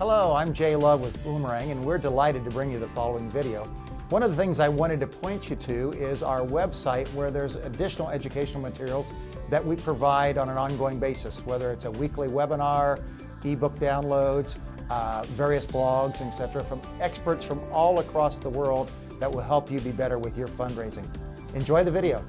Hello, I'm Jay Love with Boomerang, and we're delighted to bring you the following video. One of the things I wanted to point you to is our website, where there's additional educational materials that we provide on an ongoing basis, whether it's a weekly webinar, ebook downloads, various blogs, etc., from experts from all across the world that will help you be better with your fundraising. Enjoy the video.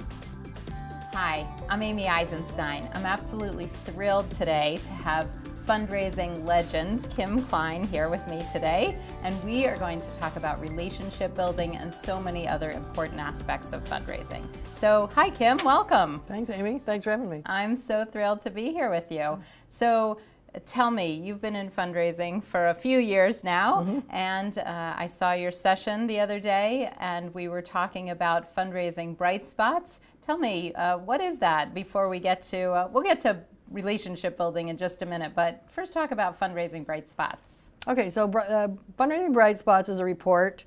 Hi, I'm Amy Eisenstein. I'm absolutely thrilled today to have fundraising legend Kim Klein here with me today, and we are going to talk about relationship building and so many other important aspects of fundraising. So, hi Kim, welcome. Thanks, Amy. Thanks for having me. I'm so thrilled to be here with you. So, tell me, you've been in fundraising for a few years now, and I saw your session the other day, and we were talking about fundraising bright spots. Tell me, what is that before we get to, we'll get to relationship building in just a minute, but first talk about fundraising bright spots. Okay, so Fundraising Bright Spots is a report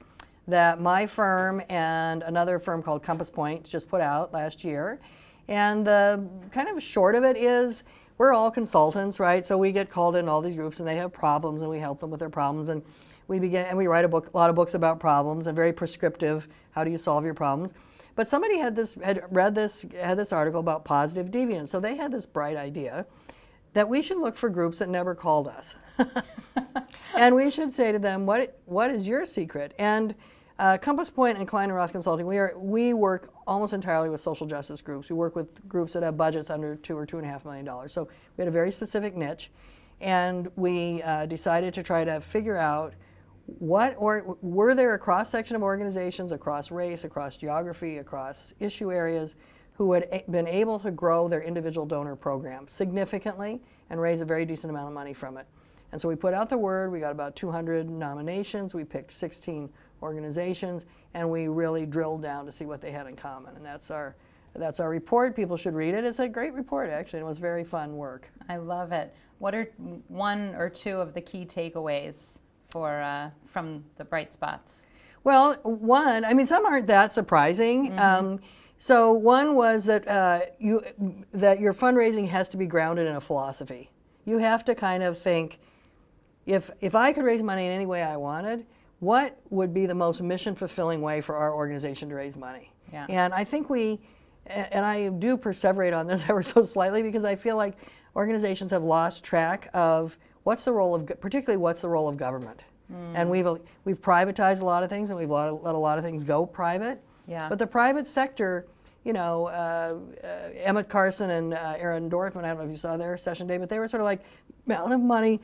that my firm and another firm called Compass Point just put out last year. And the kind of short of it is, we're all consultants, right? So we get called in all these groups and they have problems and we help them with their problems, and we write a lot of books about problems and very prescriptive, how do you solve your problems? But somebody had this article about positive deviance. So they had this bright idea that we should look for groups that never called us. And we should say to them, what is your secret? And Compass Point and Klein & Roth Consulting, we work almost entirely with social justice groups. We work with groups that have budgets under $2 or $2.5 million. So we had a very specific niche, and we decided to try to figure out were there a cross-section of organizations across race, across geography, across issue areas who had been able to grow their individual donor program significantly and raise a very decent amount of money from it. And so we put out the word, we got about 200 nominations, we picked 16 organizations, and we really drilled down to see what they had in common. And that's our report. People should read it. It's a great report, actually, and it was very fun work. I love it. What are one or two of the key takeaways from the bright spots? Well, one, I mean, some aren't that surprising. So one was that that your fundraising has to be grounded in a philosophy. You have to kind of think, if I could raise money in any way I wanted, what would be the most mission-fulfilling way for our organization to raise money? Yeah. And I think and I do perseverate on this ever so slightly, because I feel like organizations have lost track of particularly what's the role of government. And we've privatized a lot of things, and we've let a lot of things go private. Yeah. But the private sector, you know, Emmett Carson and Aaron Dorfman, I don't know if you saw their session day, but they were sort of like, the amount of money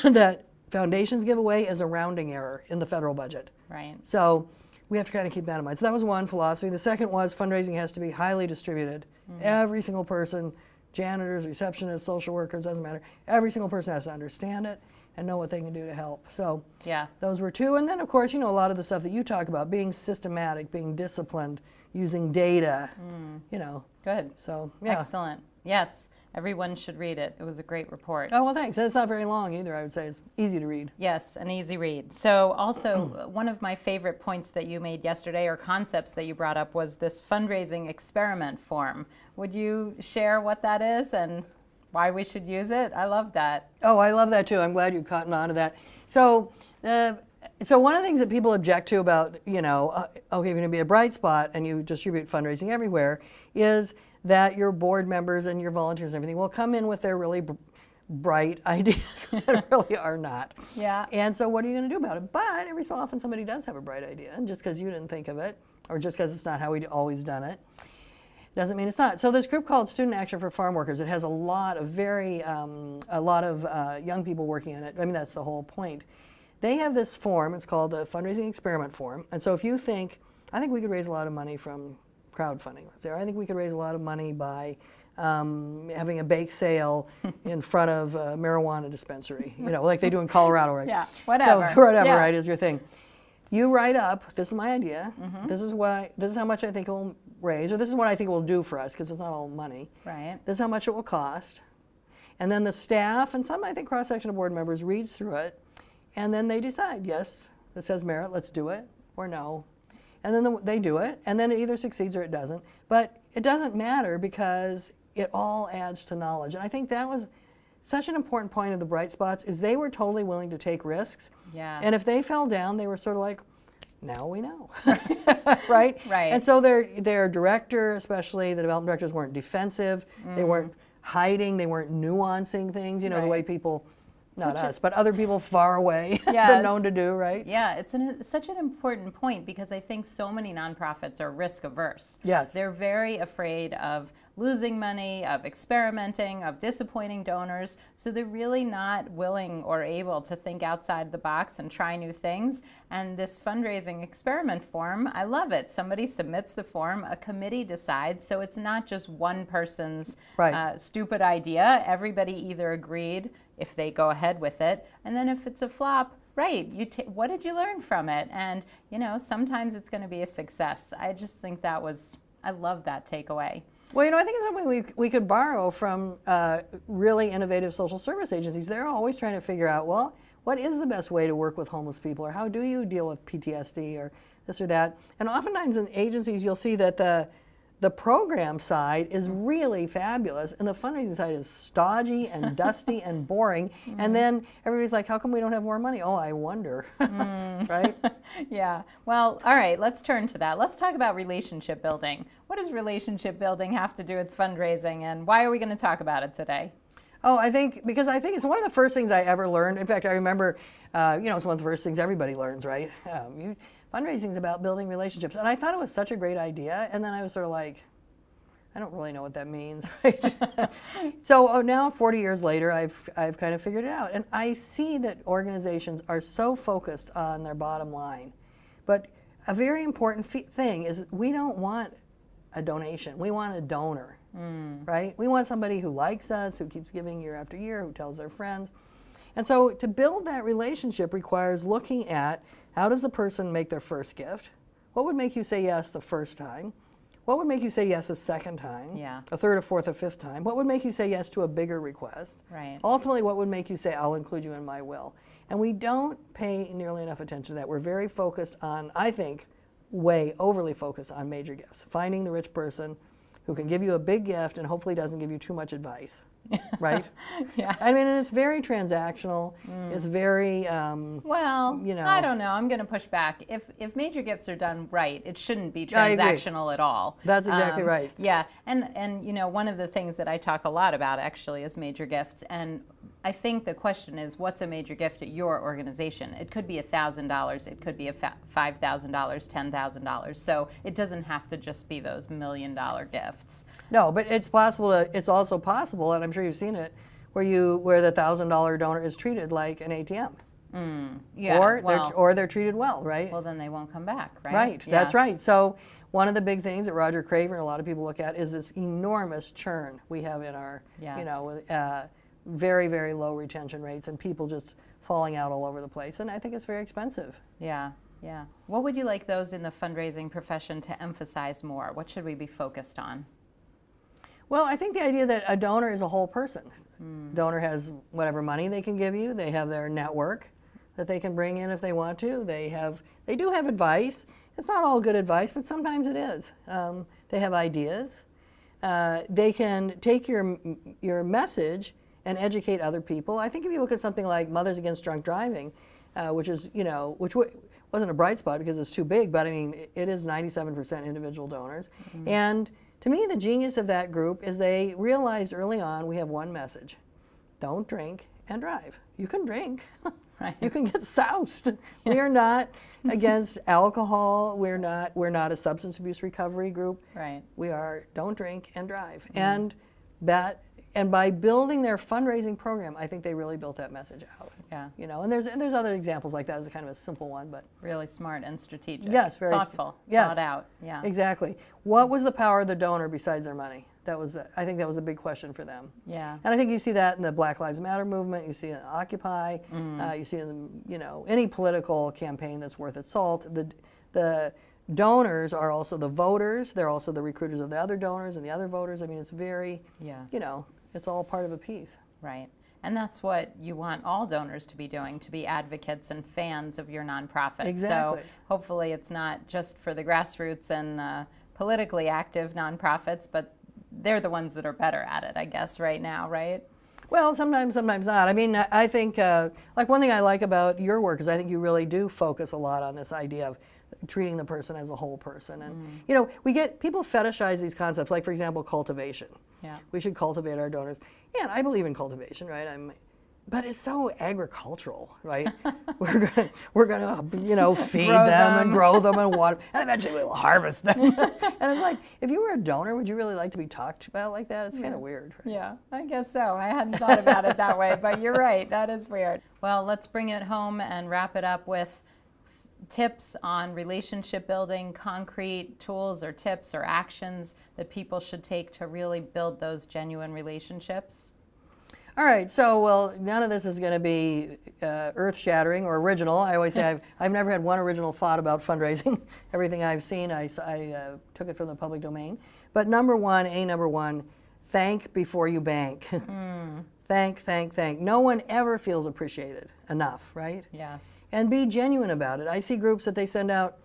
that foundations give away is a rounding error in the federal budget. Right. So we have to kind of keep that in mind. So that was one philosophy. The second was fundraising has to be highly distributed. Every single person, janitors, receptionists, social workers, doesn't matter. Every single person has to understand it and know what they can do to help. So yeah, those were two. And then, of course, you know, a lot of the stuff that you talk about, being systematic, being disciplined, using data, you know. Good. So, yeah. Excellent. Yes, everyone should read it. It was a great report. Oh, well, thanks. It's not very long either, I would say. It's easy to read. Yes, an easy read. So also, one of my favorite points that you made yesterday, or concepts that you brought up, was this fundraising experiment form. Would you share what that is and why we should use it? I love that. Oh, I love that too. I'm glad you caught on to that. So, one of the things that people object to about, you know, okay, you're going to be a bright spot and you distribute fundraising everywhere, is that your board members and your volunteers and everything will come in with their really bright ideas that really are not. Yeah. And so what are you going to do about it? But every so often somebody does have a bright idea, and just because you didn't think of it, or just because it's not how we'd always done it, doesn't mean it's not. So this group called Student Action for Farm Workers, it has a lot of young people working in it. I mean, that's the whole point. They have this form, it's called the Fundraising Experiment Form. And so if you think, I think we could raise a lot of money from crowdfunding. I think we could raise a lot of money by having a bake sale in front of a marijuana dispensary, you know, like they do in Colorado, right? Yeah, whatever. So whatever, yeah. Right, is your thing. You write up, this is my idea, this is how much I think it will raise, or this is what I think it will do for us, because it's not all money. Right. This is how much it will cost. And then the staff, and some, I think, cross-section of board members reads through it, and then they decide, yes, this has merit, let's do it, or no. And then they do it, and then it either succeeds or it doesn't. But it doesn't matter, because it all adds to knowledge. And I think that was such an important point of the Bright Spots is they were totally willing to take risks. Yes. And if they fell down, they were sort of like, now we know, right? Right. And so their director, especially the development directors, weren't defensive. They weren't hiding. They weren't nuancing things, you know, the Right. way people, not Such a- us, but other people far away have Yes. been known to do, right? Yeah, it's such an important point because I think so many nonprofits are risk averse. Yes. They're very afraid of losing money, of experimenting, of disappointing donors. So they're really not willing or able to think outside the box and try new things. And this fundraising experiment form, I love it. Somebody submits the form, a committee decides. So it's not just one person's Right. stupid idea. Everybody either agreed if they go ahead with it. And then if it's a flop, right, what did you learn from it? And, you know, sometimes it's going to be a success. I just think I love that takeaway. Well, you know, I think it's something we could borrow from really innovative social service agencies. They're always trying to figure out, well, what is the best way to work with homeless people, or how do you deal with PTSD or this or that? And oftentimes in agencies, you'll see that the program side is really fabulous, and the fundraising side is stodgy and dusty and boring. And then everybody's like, how come we don't have more money? Oh, I wonder, right? Yeah. Well, all right, let's turn to that. Let's talk about relationship building. What does relationship building have to do with fundraising, and why are we going to talk about it today? Oh, because I think it's one of the first things I ever learned. In fact, I remember, you know, it's one of the first things everybody learns, right? Fundraising is about building relationships. And I thought it was such a great idea. And then I was sort of like, I don't really know what that means, right? So now 40 years later, I've kind of figured it out. And I see that organizations are so focused on their bottom line. But a very important thing is we don't want a donation. We want a donor, right? We want somebody who likes us, who keeps giving year after year, who tells their friends. And so to build that relationship requires looking at how does the person make their first gift? What would make you say yes the first time? What would make you say yes a second time? Yeah. A third, a fourth, a fifth time? What would make you say yes to a bigger request? Right. Ultimately, what would make you say, I'll include you in my will? And we don't pay nearly enough attention to that. We're very focused on, I think, way overly focused on major gifts. Finding the rich person who can give you a big gift and hopefully doesn't give you too much advice, right? Yeah. I mean, it's very transactional. It's very, Well, you know. I don't know. I'm going to push back. If major gifts are done right, it shouldn't be I agree. transactional at all. That's exactly right. Yeah, and you know, one of the things that I talk a lot about actually is major gifts, and I think the question is, what's a major gift at your organization? It could be $1,000, it could be $5,000, $10,000. So it doesn't have to just be those $1 million gifts. No, but it's possible. It's also possible, and I'm sure you've seen it, where the $1,000 donor is treated like an ATM, Yeah. or they're treated well, right? Well, then they won't come back, right? Right. That's Yes. right. So one of the big things that Roger Craver and a lot of people look at is this enormous churn we have in our, Yes. you know, very, very low retention rates and people just falling out all over the place. And I think it's very expensive. Yeah, yeah. What would you like those in the fundraising profession to emphasize more? What should we be focused on? Well, I think the idea that a donor is a whole person. Donor has whatever money they can give you. They have their network that they can bring in if they want to. They do have advice. It's not all good advice, but sometimes it is. They have ideas. They can take your message and educate other people. I think if you look at something like Mothers Against Drunk Driving, which is, you know, wasn't a bright spot because it's too big, but I mean, it is 97% individual donors. And to me, the genius of that group is they realized early on we have one message: don't drink and drive. You can drink. Right. You can get soused. We are not against alcohol. We're not a substance abuse recovery group. Right. We are don't drink and drive. And by building their fundraising program, I think they really built that message out. Yeah. You know, and there's other examples like that as a kind of a simple one, but Really smart and strategic. yes, very thoughtful, yes, thought out. Yeah. exactly. What was the power of the donor besides their money? I think that was a big question for them. Yeah. And I think you see that in the Black Lives Matter movement. You see it in Occupy. You see it in, you know, any political campaign that's worth its salt. The donors are also the voters. They're also the recruiters of the other donors and the other voters. I mean, it's very, Yeah. you know, it's all part of a piece. Right. And that's what you want all donors to be doing, to be advocates and fans of your nonprofit. Exactly. So hopefully it's not just for the grassroots and politically active nonprofits, but they're the ones that are better at it, I guess, right now, right? Well, sometimes not. I mean, I think, like one thing I like about your work is I think you really do focus a lot on this idea of treating the person as a whole person. And, you know, people fetishize these concepts, like, for example, cultivation. Yeah. We should cultivate our donors. And I believe in cultivation, right? But it's so agricultural, right? we're gonna you know, feed them and grow them and water, and eventually we'll harvest them. And it's like, if you were a donor, would you really like to be talked about like that? It's kind of weird. Right? Yeah, I guess so. I hadn't thought about it that way, but you're right. That is weird. Well, let's bring it home and wrap it up with tips on relationship building, concrete tools or tips or actions that people should take to really build those genuine relationships. All right, so, well, none of this is going to be earth-shattering or original. I always say I've never had one original thought about fundraising. Everything I've seen, I took it from the public domain. But number one, thank before you bank. Thank. No one ever feels appreciated enough, right? Yes. And be genuine about it. I see groups that they send out,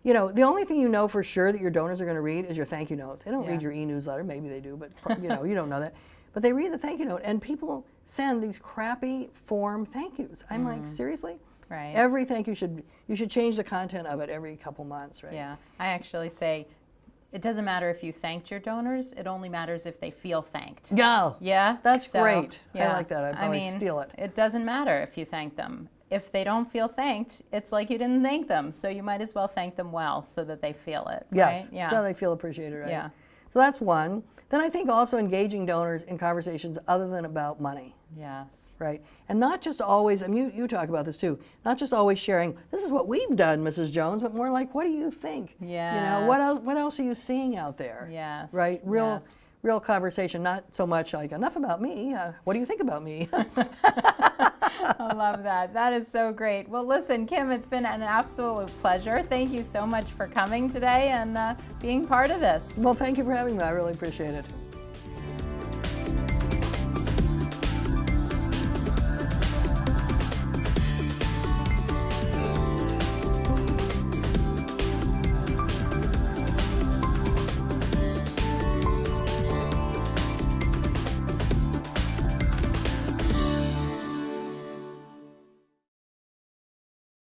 you know, the only thing you know for sure that your donors are going to read is your thank you note. They don't read your e-newsletter. Maybe they do, but you know, you don't know that. But they read the thank you note, and people send these crappy form thank yous. I'm like, seriously? Right. Every thank you should change the content of it every couple months, right? Yeah. I actually say it doesn't matter if you thanked your donors. It only matters if they feel thanked. Yeah. Yeah. That's So, great. yeah. I like that. I'd probably steal it. It doesn't matter if you thank them. If they don't feel thanked, it's like you didn't thank them. So you might as well thank them well so that they feel it. Yes. Right? Yeah. So they feel appreciated, right? Yeah. So that's one. Then I think also engaging donors in conversations other than about money. Yes. Right. And not just always, I mean, you talk about this too, not just always sharing, this is what we've done, Mrs. Jones, but more like, what do you think? Yes. You know, what else are you seeing out there? Yes. Right? Yes. Real conversation, not so much like, enough about me, what do you think about me? I love that. That is so great. Well, listen, Kim, it's been an absolute pleasure. Thank you so much for coming today and being part of this. Well, thank you for having me. I really appreciate it.